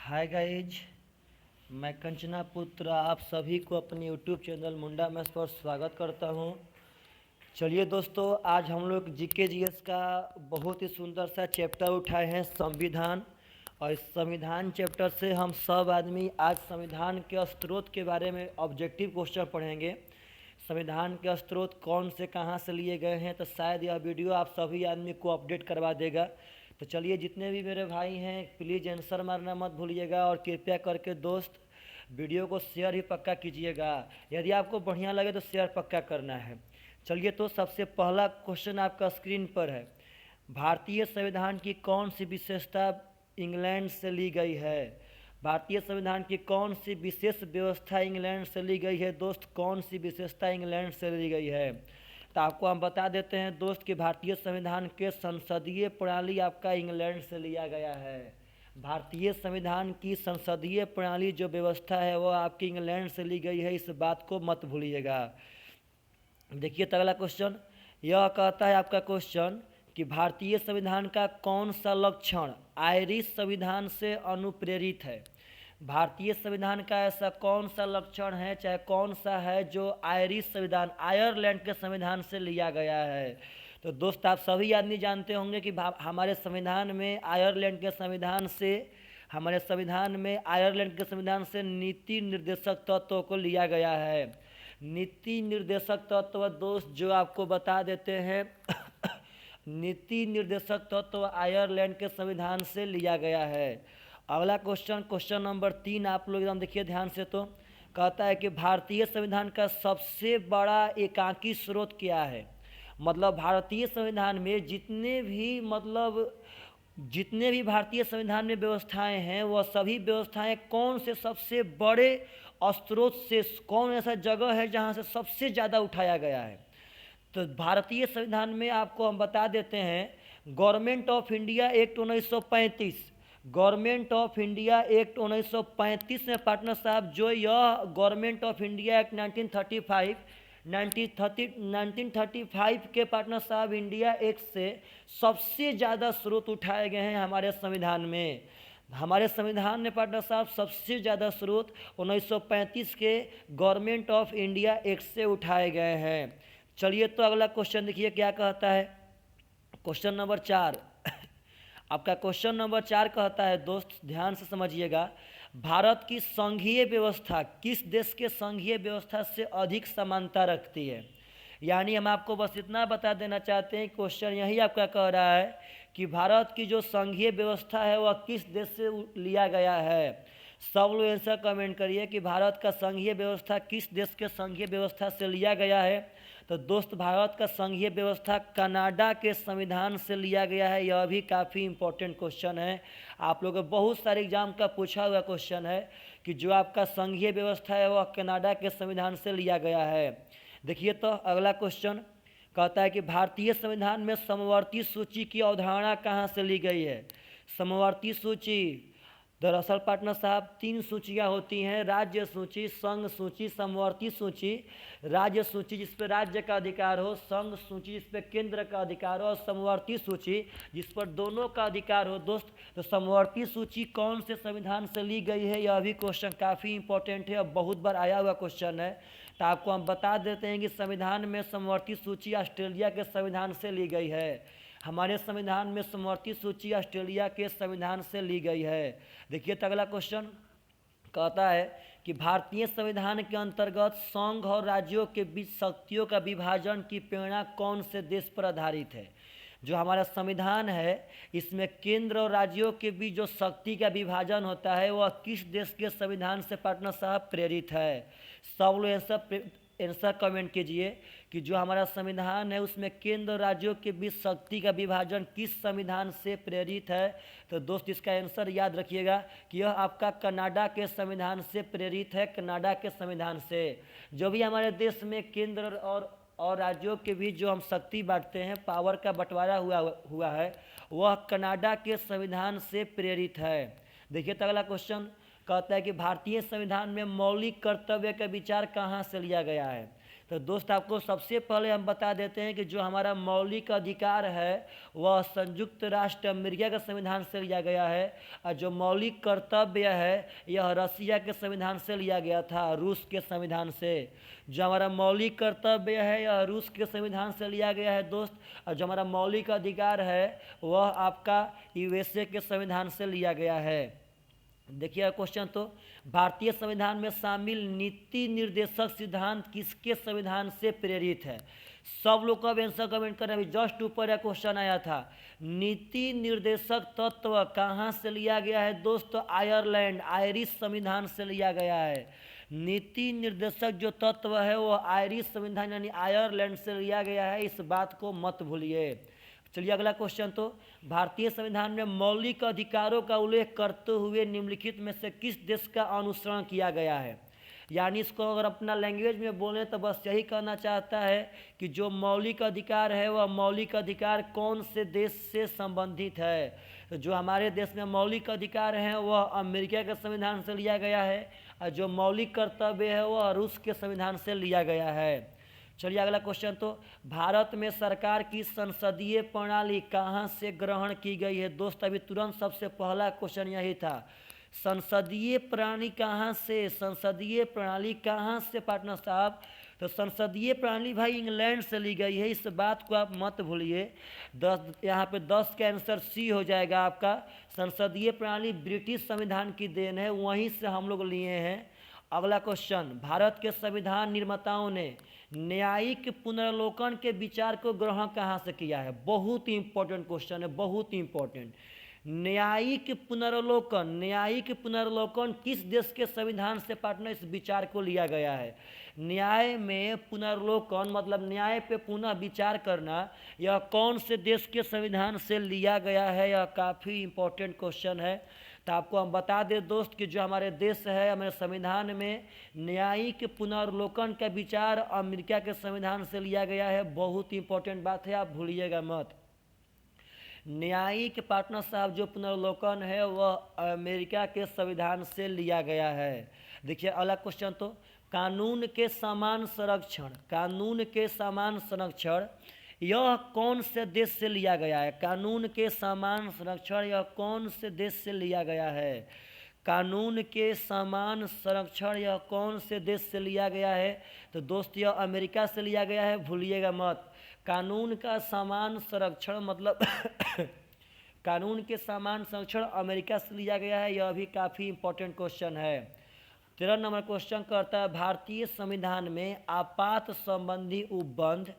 Hi guys, मैं कंचना पुत्र आप सभी को अपने यूट्यूब चैनल मुंडा मैथ्स पर स्वागत करता हूं। चलिए दोस्तों, आज हम लोग जीके जीएस का बहुत ही सुंदर सा चैप्टर उठाए हैं, संविधान। और इस संविधान चैप्टर से हम सब आदमी आज संविधान के स्रोत के बारे में ऑब्जेक्टिव क्वेश्चन पढ़ेंगे। संविधान के स्रोत कौन से कहाँ से लिए गए हैं, तो शायद यह वीडियो आप सभी आदमी को अपडेट करवा देगा। तो चलिए, जितने भी मेरे भाई हैं प्लीज़ आंसर मारना मत भूलिएगा और कृपया करके दोस्त वीडियो को शेयर ही पक्का कीजिएगा। यदि आपको बढ़िया लगे तो शेयर पक्का करना है। चलिए, तो सबसे पहला क्वेश्चन आपका स्क्रीन पर है। भारतीय संविधान की कौन सी विशेषता इंग्लैंड से ली गई है? भारतीय संविधान की कौन सी विशेष व्यवस्था इंग्लैंड से ली गई है दोस्त? कौन सी विशेषता इंग्लैंड से ली गई है? तो आपको हम बता देते हैं दोस्त कि भारतीय संविधान के संसदीय प्रणाली आपका इंग्लैंड से लिया गया है। भारतीय संविधान की संसदीय प्रणाली जो व्यवस्था है वो आपकी इंग्लैंड से ली गई है, इस बात को मत भूलिएगा। देखिए, तो अगला क्वेश्चन यह कहता है आपका क्वेश्चन कि भारतीय संविधान का कौन सा लक्षण आयरिश संविधान से अनुप्रेरित है? भारतीय संविधान का ऐसा कौन सा लक्षण है, चाहे कौन सा है, जो आयरिश संविधान आयरलैंड के संविधान से लिया गया है? तो दोस्त, आप सभी आदमी जानते होंगे कि हमारे संविधान में आयरलैंड के संविधान से नीति निर्देशक तत्वों को लिया गया है। नीति निर्देशक तत्व दोस्त जो आपको बता देते हैं नीति निर्देशक तत्व आयरलैंड के संविधान से लिया गया है। अगला क्वेश्चन नंबर 3 आप लोग एकदम देखिए ध्यान से। तो कहता है कि भारतीय संविधान का सबसे बड़ा एकांकी स्रोत क्या है? मतलब भारतीय संविधान में जितने भी भारतीय संविधान में व्यवस्थाएं हैं, वह सभी व्यवस्थाएं कौन से सबसे बड़े स्रोत से, कौन ऐसा जगह है जहां से सबसे ज़्यादा उठाया गया है? तो भारतीय संविधान में आपको हम बता देते हैं government of India act 1935। Government of India act 1935 में पार्टनर साहब जो यह गवर्नमेंट ऑफ इंडिया एक्ट 1935 के पार्टनर साहब इंडिया एक्ट से सबसे ज़्यादा स्रोत उठाए गए हैं हमारे संविधान में। हमारे संविधान में पार्टनर साहब सबसे ज़्यादा स्रोत 1935 के गवर्नमेंट ऑफ इंडिया एक्ट से उठाए गए हैं। चलिए, तो अगला क्वेश्चन देखिए क्या कहता है। क्वेश्चन नंबर 4 आपका क्वेश्चन नंबर 4 कहता है दोस्त, ध्यान से समझिएगा, भारत की संघीय व्यवस्था किस देश के संघीय व्यवस्था से अधिक समानता रखती है? यानी हम आपको बस इतना बता देना चाहते हैं, क्वेश्चन यही आपका कह रहा है कि भारत की जो संघीय व्यवस्था है वह किस देश से लिया गया है। सब लोग ऐसा कमेंट करिए कि भारत का संघीय व्यवस्था किस देश के संघीय व्यवस्था से लिया गया है। तो दोस्त, भारत का संघीय व्यवस्था कनाडा के संविधान से लिया गया है। यह भी काफ़ी इम्पोर्टेंट क्वेश्चन है, आप लोगों को बहुत सारे एग्जाम का पूछा हुआ क्वेश्चन है कि जो आपका संघीय व्यवस्था है वह कनाडा के संविधान से लिया गया है। देखिए, तो अगला क्वेश्चन कहता है कि भारतीय संविधान में समवर्ती सूची की अवधारणा कहाँ से ली गई है? समवर्ती सूची दरअसल पार्टनर साहब 3 सूचियाँ होती हैं, राज्य सूची, संघ सूची, समवर्ती सूची। राज्य सूची जिस पर राज्य का अधिकार हो, संघ सूची जिस पर केंद्र का अधिकार हो, और समवर्ती सूची जिस पर दोनों का अधिकार हो। दोस्त, तो समवर्ती सूची कौन से संविधान से ली गई है, यह भी क्वेश्चन काफ़ी इंपॉर्टेंट है और बहुत बार आया हुआ क्वेश्चन है। तो आपको हम बता देते हैं कि संविधान में समवर्ती सूची ऑस्ट्रेलिया के संविधान से ली गई है। हमारे संविधान में समवर्ती सूची ऑस्ट्रेलिया के संविधान से ली गई है। देखिए, तो अगला क्वेश्चन कहता है कि भारतीय संविधान के अंतर्गत संघ और राज्यों के बीच शक्तियों का विभाजन की प्रेरणा कौन से देश पर आधारित है? जो हमारा संविधान है इसमें केंद्र और राज्यों के बीच जो शक्ति का विभाजन होता है वह किस देश के संविधान से पार्टनर साहब प्रेरित है? सब लोग आंसर कमेंट कीजिए कि जो हमारा संविधान है उसमें केंद्र और राज्यों के बीच शक्ति का विभाजन किस संविधान से प्रेरित है। तो दोस्त, इसका आंसर याद रखिएगा कि यह आपका कनाडा के संविधान से प्रेरित है। कनाडा के संविधान से जो भी हमारे देश में केंद्र और राज्यों के बीच जो हम शक्ति बांटते हैं, पावर का बंटवारा हुआ है, वह कनाडा के संविधान से प्रेरित है। देखिए, तो अगला क्वेश्चन कहता है कि भारतीय संविधान में मौलिक कर्तव्य का विचार कहाँ से लिया गया है? तो दोस्त आपको सबसे पहले हम बता देते हैं कि जो हमारा मौलिक अधिकार है वह संयुक्त राष्ट्र अमेरिका के संविधान से लिया गया है, और जो मौलिक कर्तव्य है यह रसिया के संविधान से लिया गया था, रूस के संविधान से। जो हमारा मौलिक कर्तव्य है यह रूस के संविधान से लिया गया है दोस्त, और जो हमारा मौलिक अधिकार है वह आपका यूएसए के संविधान से लिया गया है। देखिए क्वेश्चन, तो भारतीय संविधान में शामिल नीति निर्देशक सिद्धांत किसके संविधान से प्रेरित है? सब लोग का आंसर कमेंट करें। अभी जस्ट ऊपर यह क्वेश्चन आया था, नीति निर्देशक तत्व कहाँ से लिया गया है दोस्तों? आयरलैंड, आयरिश संविधान से लिया गया है। नीति निर्देशक जो तत्व है वो आयरिश संविधान यानी आयरलैंड से लिया गया है, इस बात को मत भूलिए। चलिए अगला क्वेश्चन, तो भारतीय संविधान में मौलिक अधिकारों का उल्लेख करते हुए निम्नलिखित में से किस देश का अनुसरण किया गया है? यानी इसको अगर अपना लैंग्वेज में बोलें तो बस यही कहना चाहता है कि जो मौलिक अधिकार है वह मौलिक अधिकार कौन से देश से संबंधित है। तो जो हमारे देश में मौलिक अधिकार हैं वह अमेरिका के संविधान से लिया गया है, और जो मौलिक कर्तव्य है वह रूस के संविधान से लिया गया है। चलिए अगला क्वेश्चन, तो भारत में सरकार की संसदीय प्रणाली कहाँ से ग्रहण की गई है? दोस्त अभी तुरंत सबसे पहला क्वेश्चन यही था, संसदीय प्रणाली कहाँ से? संसदीय प्रणाली कहाँ से पार्टनर साहब? तो संसदीय प्रणाली भाई इंग्लैंड से ली गई है, इस बात को आप मत भूलिए। 10 यहाँ पे 10 का आंसर सी हो जाएगा आपका। संसदीय प्रणाली ब्रिटिश संविधान की देन है, वहीं से हम लोग लिए हैं। अगला क्वेश्चन, भारत के संविधान निर्माताओं ने न्यायिक पुनर्लोकन के विचार को ग्रहण कहाँ से किया है? बहुत ही इंपॉर्टेंट क्वेश्चन है, बहुत ही इंपॉर्टेंट। न्यायिक पुनर्लोकन किस देश के संविधान से पार्टनर इस विचार को लिया गया है? न्याय में पुनर्लोकन मतलब न्याय पे पुनः विचार करना, यह कौन से देश के संविधान से लिया गया है? यह काफ़ी इंपॉर्टेंट क्वेश्चन है। तो आपको हम बता दें दोस्त कि जो हमारे देश है, हमारे संविधान में न्यायिक पुनर्लोकन का विचार अमेरिका के संविधान से लिया गया है। बहुत ही इंपॉर्टेंट बात है, आप भूलिएगा मत। न्यायिक पार्टनर साहब जो पुनर्लोकन है वह अमेरिका के संविधान से लिया गया है। देखिए अगला क्वेश्चन, तो कानून के समान संरक्षण यह कौन से देश से लिया गया है? कानून के समान संरक्षण यह कौन से देश से लिया गया है? कानून के समान संरक्षण यह कौन से देश से लिया गया है? तो दोस्त यह अमेरिका से लिया गया है, भूलिएगा मत। कानून का समान संरक्षण मतलब कानून के समान संरक्षण अमेरिका से लिया गया है, यह भी काफ़ी इंपॉर्टेंट क्वेश्चन है। 13 नंबर क्वेश्चन करता है, भारतीय संविधान में आपात संबंधी उपबंध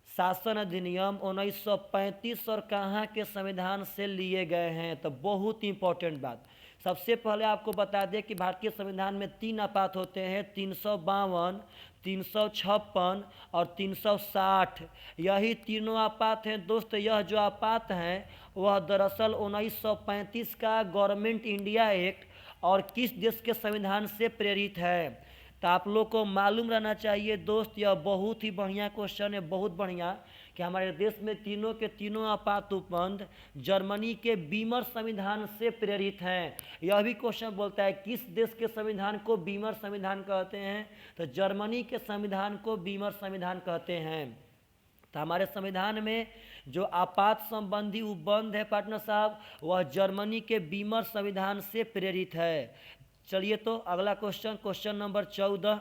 शासन अधिनियम 1935 और कहाँ के संविधान से लिए गए हैं? तो बहुत इंपॉर्टेंट बात, सबसे पहले आपको बता दें कि भारतीय संविधान में 3 आपात होते हैं, 352, 356 और 360। यही तीनों आपात हैं दोस्त। यह जो आपात हैं वह दरअसल 1935 का गवर्नमेंट इंडिया एक्ट और किस देश के संविधान से प्रेरित है? तो आप लोग को मालूम रहना चाहिए दोस्त, यह बहुत ही बढ़िया क्वेश्चन है, बहुत बढ़िया, कि हमारे देश में तीनों के तीनों आपात उपबंध जर्मनी के बीमर संविधान से प्रेरित हैं। यह भी क्वेश्चन बोलता है किस देश के संविधान को बीमर संविधान कहते हैं? तो जर्मनी के संविधान को बीमर संविधान कहते हैं। तो हमारे संविधान में जो आपात संबंधी उपबंध है पार्टनर साहब वह जर्मनी के बीमर संविधान से प्रेरित है। चलिए तो अगला क्वेश्चन, क्वेश्चन नंबर 14।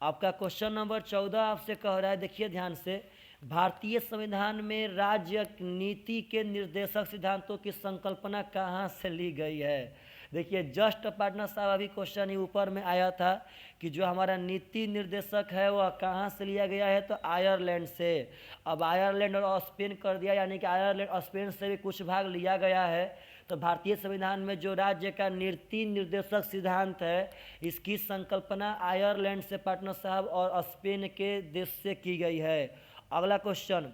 आपका क्वेश्चन नंबर 14 आपसे कह रहा है, देखिए ध्यान से, भारतीय संविधान में राज्य नीति के निर्देशक सिद्धांतों की संकल्पना कहाँ से ली गई है? देखिए जस्ट पार्टनर साहब अभी क्वेश्चन ही ऊपर में आया था कि जो हमारा नीति निर्देशक है वह कहाँ से लिया गया है? तो आयरलैंड से। अब आयरलैंड और स्पेन कर दिया, यानी कि आयरलैंड और स्पेन से भी कुछ भाग लिया गया है। तो भारतीय संविधान में जो राज्य का नीति निर्देशक सिद्धांत है इसकी संकल्पना आयरलैंड से पार्टनर साहब और स्पेन के देश से की गई है। अगला क्वेश्चन,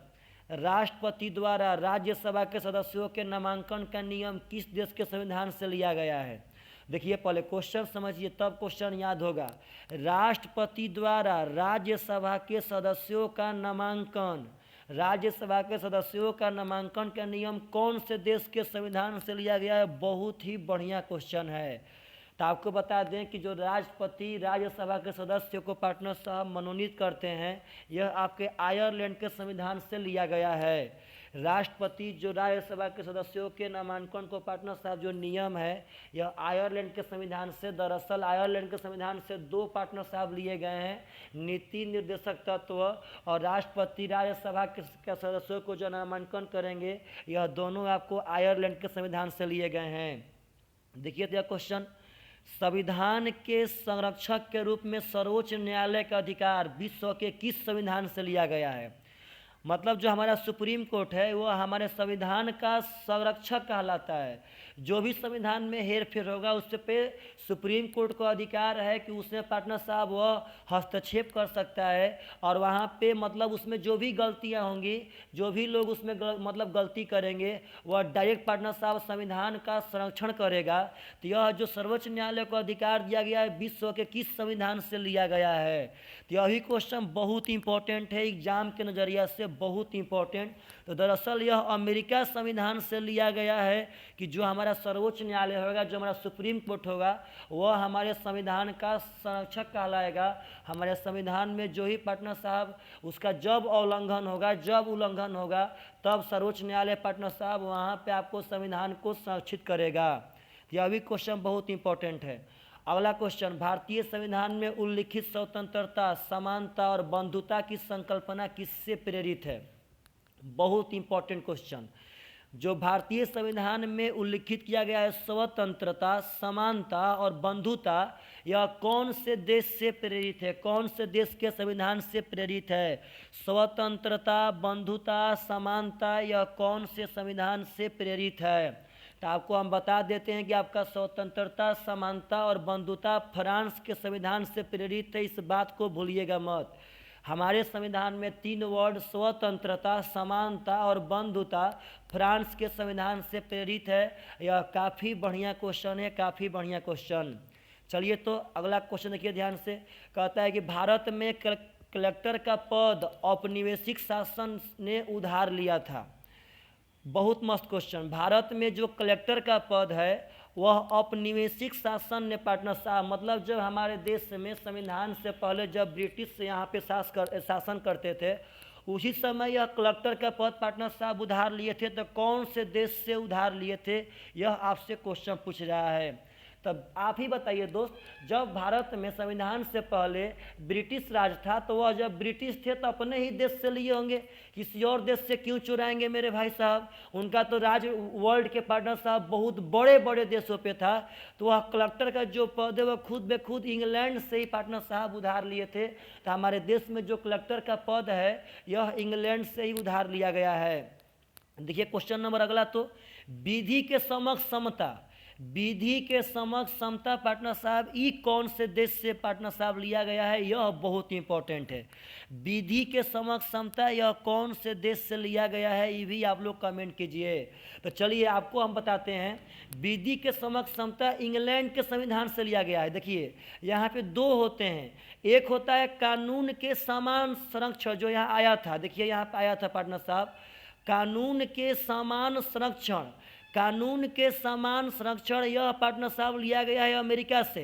राष्ट्रपति द्वारा राज्यसभा के सदस्यों के नामांकन का नियम किस देश के संविधान से लिया गया है? देखिए पहले क्वेश्चन समझिए तब क्वेश्चन याद होगा। राष्ट्रपति द्वारा राज्यसभा के सदस्यों का नामांकन, राज्यसभा के सदस्यों का नामांकन का नियम कौन से देश के संविधान से लिया गया है? बहुत ही बढ़िया क्वेश्चन है। तो आपको बता दें कि जो राष्ट्रपति राज्यसभा के सदस्य को पार्टनर साहब मनोनीत करते हैं, यह आपके आयरलैंड के संविधान से लिया गया है। राष्ट्रपति जो राज्यसभा के सदस्यों के नामांकन को पार्टनर साहब जो नियम है, यह आयरलैंड के संविधान से, दरअसल आयरलैंड के संविधान से 2 पार्टनर साहब लिए गए हैं, नीति निर्देशक तत्व और राष्ट्रपति राज्यसभा के सदस्यों को जो नामांकन करेंगे, यह दोनों आपको आयरलैंड के संविधान से लिए गए हैं। देखिए तो यह क्वेश्चन, संविधान के संरक्षक के रूप में सर्वोच्च न्यायालय का अधिकार विश्व के किस संविधान से लिया गया है? मतलब जो हमारा सुप्रीम कोर्ट है वह हमारे संविधान का संरक्षक कहलाता है। जो भी संविधान में हेर फेर होगा उस पे सुप्रीम कोर्ट को अधिकार है कि उसमें पार्टनर साहब वह हस्तक्षेप कर सकता है, और वहाँ पे मतलब उसमें जो भी गलतियाँ होंगी, जो भी लोग उसमें मतलब गलती करेंगे, वह डायरेक्ट पार्टनर साहब संविधान का संरक्षण करेगा। तो यह जो सर्वोच्च न्यायालय को अधिकार दिया गया है विश्व के किस संविधान से लिया गया है? तो यह भी क्वेश्चन बहुत इंपॉर्टेंट है, एग्जाम के नज़रिया से बहुत इंपॉर्टेंट। तो दरअसल यह अमेरिका संविधान से लिया गया है कि जो हमारा सर्वोच्च न्यायालय होगा, जो हमारा सुप्रीम कोर्ट होगा, वह हमारे संविधान का संरक्षक कहलाएगा। हमारे संविधान में जो ही पार्टनर साहब उसका जब उल्लंघन होगा तब सर्वोच्च न्यायालय पार्टनर साहब वहाँ पे आपको संविधान को संरक्षित करेगा। यह भी क्वेश्चन बहुत इंपॉर्टेंट है। अगला क्वेश्चन, भारतीय संविधान में उल्लिखित स्वतंत्रता, समानता और बंधुता की संकल्पना किससे प्रेरित है? बहुत इंपॉर्टेंट क्वेश्चन। जो भारतीय संविधान में उल्लिखित किया गया है स्वतंत्रता, समानता और बंधुता, यह कौन से देश से प्रेरित है? कौन से देश के संविधान से प्रेरित है? स्वतंत्रता, बंधुता, समानता, यह कौन से संविधान से प्रेरित है? तो आपको हम बता देते हैं कि आपका स्वतंत्रता, समानता और बंधुता फ्रांस के संविधान से प्रेरित है। इस बात को भूलिएगा मत। हमारे संविधान में 3 वर्ड स्वतंत्रता, समानता और बंधुता फ्रांस के संविधान से प्रेरित है। यह काफ़ी बढ़िया क्वेश्चन है, काफ़ी बढ़िया क्वेश्चन। चलिए तो अगला क्वेश्चन देखिए ध्यान से। कहता है कि भारत में कलेक्टर का पद औपनिवेशिक शासन ने उधार लिया था। बहुत मस्त क्वेश्चन। भारत में जो कलेक्टर का पद है वह औपनिवेशिक शासन ने पार्टनर साहब, मतलब जब हमारे देश में संविधान से पहले जब ब्रिटिश यहाँ पे शासन करते थे, उसी समय यह कलेक्टर का पद पार्टनर साहब उधार लिए थे। तो कौन से देश से उधार लिए थे, यह आपसे क्वेश्चन पूछ रहा है। तब आप ही बताइए दोस्त, जब भारत में संविधान से पहले ब्रिटिश राज था तो वह जब ब्रिटिश थे तो अपने ही देश से लिए होंगे, किसी और देश से क्यों चुराएंगे मेरे भाई साहब? उनका तो राज वर्ल्ड के पार्टनर साहब बहुत बड़े बड़े देशों पे था। तो वह कलेक्टर का जो पद है वह खुद बे खुद इंग्लैंड से ही पार्टनर साहब उधार लिए थे। तो हमारे देश में जो कलेक्टर का पद है यह इंग्लैंड से ही उधार लिया गया है। देखिए क्वेश्चन नंबर अगला, तो विधि के समक्ष समता, विधि के समक्ष समता पार्टनर साहब ई कौन से देश से पार्टनर साहब लिया गया है? यह बहुत इंपॉर्टेंट है। विधि के समक्ष समता यह कौन से देश से लिया गया है, ये भी आप लोग कमेंट कीजिए। तो चलिए आपको हम बताते हैं। विधि के समक्ष समता इंग्लैंड के संविधान से लिया गया है। देखिए यहाँ पे 2 होते हैं, एक होता है कानून के समान संरक्षण, जो यहाँ आया था। देखिए यहाँ पे आया था पार्टनर साहब, कानून के समान संरक्षण, कानून के समान संरक्षण यह पार्टनर साहब लिया गया है अमेरिका से।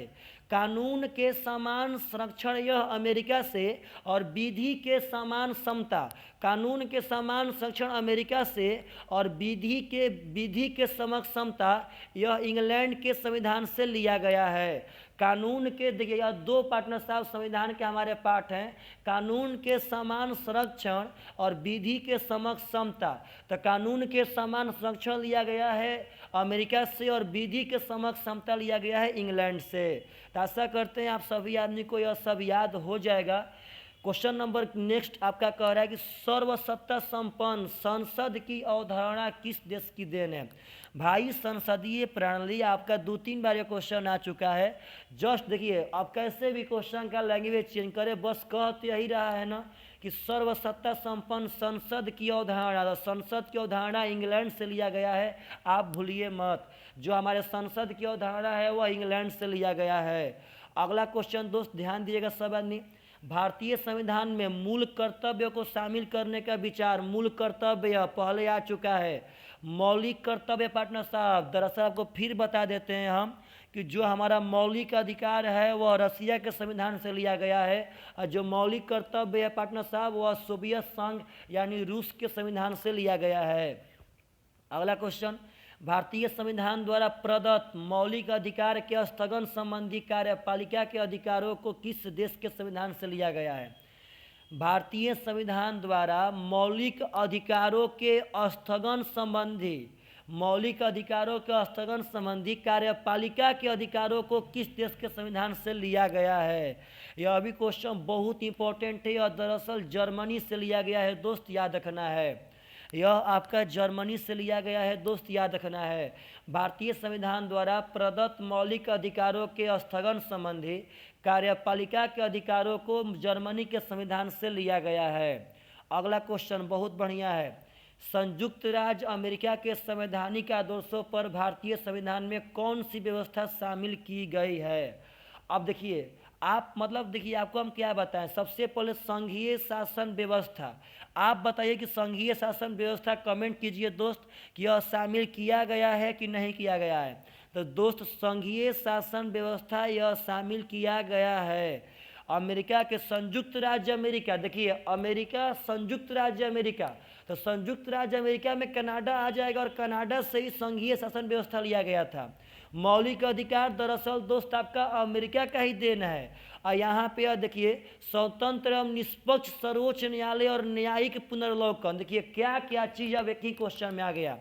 कानून के समान संरक्षण यह अमेरिका से, और विधि के समान समता, कानून के समान संरक्षण अमेरिका से, और विधि के समक्ष समता यह इंग्लैंड के संविधान से लिया गया है। कानून के, देखिए यह 2 पार्टनर साहब संविधान के हमारे पार्ट हैं, कानून के समान संरक्षण और विधि के समक्ष समता। तो कानून के समान संरक्षण लिया गया है अमेरिका से और विधि के समक्ष समता लिया गया है इंग्लैंड से। तो आशा करते हैं आप सभी आदमी को यह सब याद हो जाएगा। क्वेश्चन नंबर नेक्स्ट आपका कह रहा है कि सर्वसत्ता संपन्न संसद की अवधारणा किस देश की देन है? भाई संसदीय प्रणाली आपका 2-3 बार ये क्वेश्चन आ चुका है। जस्ट देखिए आप कैसे भी क्वेश्चन का लैंग्वेज चेंज करें, बस कह तो यही रहा है ना कि सर्वसत्ता संपन्न संसद की अवधारणा, संसद की अवधारणा इंग्लैंड से लिया गया है। आप भूलिए मत, जो हमारे संसद की अवधारणा है वह इंग्लैंड से लिया गया है। अगला क्वेश्चन दोस्त ध्यान दीजिएगा सब आदमी। भारतीय संविधान में मूल कर्तव्य को शामिल करने का विचार, मूल कर्तव्य पहले आ चुका है। मौलिक कर्तव्य पार्टनर साहब, दरअसल आपको फिर बता देते हैं हम कि जो हमारा मौलिक अधिकार है वह रसिया के संविधान से लिया गया है, और जो मौलिक कर्तव्य है पार्टनर साहब वह सोवियत संघ यानी रूस के संविधान से लिया गया है। अगला क्वेश्चन, भारतीय संविधान द्वारा प्रदत्त मौलिक अधिकार के स्थगन संबंधी कार्यपालिका के अधिकारों को किस देश के संविधान से लिया गया है? भारतीय संविधान द्वारा मौलिक अधिकारों के स्थगन संबंधी कार्यपालिका के अधिकारों को किस देश के संविधान से लिया गया है? यह भी क्वेश्चन बहुत इंपॉर्टेंट है। यह दरअसल जर्मनी से लिया गया है दोस्त, याद रखना है। यह आपका जर्मनी से लिया गया है दोस्त, याद रखना है। भारतीय संविधान द्वारा प्रदत्त मौलिक अधिकारों के स्थगन संबंधी कार्यपालिका के अधिकारों को जर्मनी के संविधान से लिया गया है। अगला क्वेश्चन बहुत बढ़िया है। संयुक्त राज्य अमेरिका के संवैधानिक आदर्शों पर भारतीय संविधान में कौन सी व्यवस्था शामिल की गई है? अब देखिए आपको हम क्या बताएं। सबसे पहले संघीय शासन व्यवस्था, आप बताइए कि संघीय शासन व्यवस्था, कमेंट कीजिए दोस्त कि यह शामिल किया गया है कि नहीं किया गया है। तो दोस्त संघीय शासन व्यवस्था यह शामिल किया गया है। अमेरिका के संयुक्त राज्य अमेरिका, देखिए अमेरिका संयुक्त राज्य अमेरिका, तो संयुक्त राज्य अमेरिका में कनाडा आ जाएगा और कनाडा से ही संघीय शासन व्यवस्था लिया गया था। मौलिक अधिकार दरअसल दोस्त आपका अमेरिका का ही देन है। और यहाँ पे देखिए स्वतंत्र एवं निष्पक्ष सर्वोच्च न्यायालय और न्यायिक पुनर्वलोकन, देखिए क्या क्या चीज़ अब एक ही क्वेश्चन में आ गया।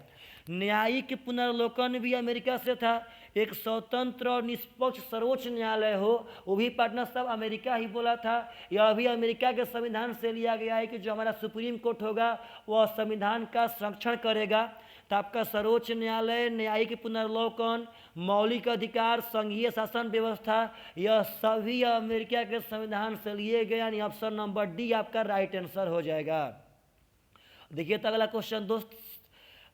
न्यायिक पुनर्वलोकन भी अमेरिका से था, एक स्वतंत्र और निष्पक्ष सर्वोच्च न्यायालय हो वो भी पार्टनर साहब अमेरिका ही बोला था। यह भी अमेरिका के संविधान से लिया गया है कि जो हमारा सुप्रीम कोर्ट होगा वह संविधान का संरक्षण करेगा। तो आपका सर्वोच्च न्यायालय, न्यायिक पुनर्वलोकन, मौलिक अधिकार, संघीय शासन व्यवस्था, यह सभी अमेरिका के संविधान से लिए गए, यानी ऑप्शन नंबर डी आपका राइट आंसर हो जाएगा। देखिए तो अगला क्वेश्चन दोस्त,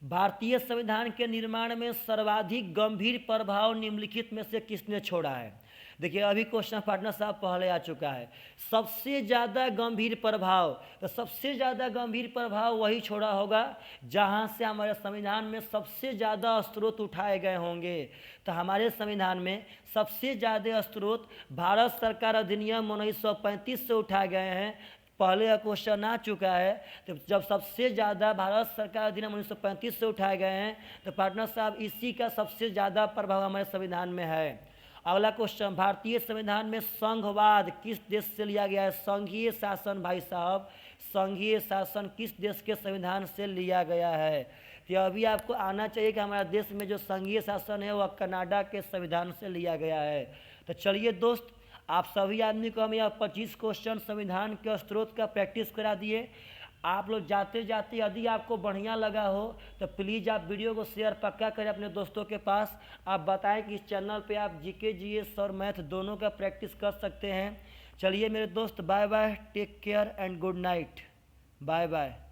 भारतीय संविधान के निर्माण में सर्वाधिक गंभीर प्रभाव निम्नलिखित में से किसने छोड़ा है? देखिए अभी क्वेश्चन पार्टनर साहब पहले आ चुका है। सबसे ज़्यादा गंभीर प्रभाव, तो सबसे ज़्यादा गंभीर प्रभाव वही छोड़ा होगा जहां से हमारे संविधान में सबसे ज़्यादा स्रोत उठाए गए होंगे। तो हमारे संविधान में सबसे ज़्यादा स्रोत भारत सरकार अधिनियम 1935 से उठाए गए हैं। पहले का क्वेश्चन आ चुका है। तो जब सबसे ज़्यादा भारत सरकार अधिनियम 1935 से उठाए गए हैं तो पार्टनर साहब इसी का सबसे ज़्यादा प्रभाव हमारे संविधान में है। अगला क्वेश्चन, भारतीय संविधान में संघवाद किस देश से लिया गया है? संघीय शासन भाई साहब, संघीय शासन किस देश के संविधान से लिया गया है? तो अभी आपको आना चाहिए कि हमारे देश में जो संघीय शासन है वह कनाडा के संविधान से लिया गया है। तो चलिए दोस्त, आप सभी आदमी को हम यह 25 क्वेश्चन संविधान के स्रोत का प्रैक्टिस करा दिए। आप लोग जाते जाते यदि आपको बढ़िया लगा हो तो प्लीज़ आप वीडियो को शेयर पक्का करें अपने दोस्तों के पास। आप बताएं कि इस चैनल पे आप जीके, जीएस और मैथ दोनों का प्रैक्टिस कर सकते हैं। चलिए मेरे दोस्त, bye bye, take care and good night, bye bye.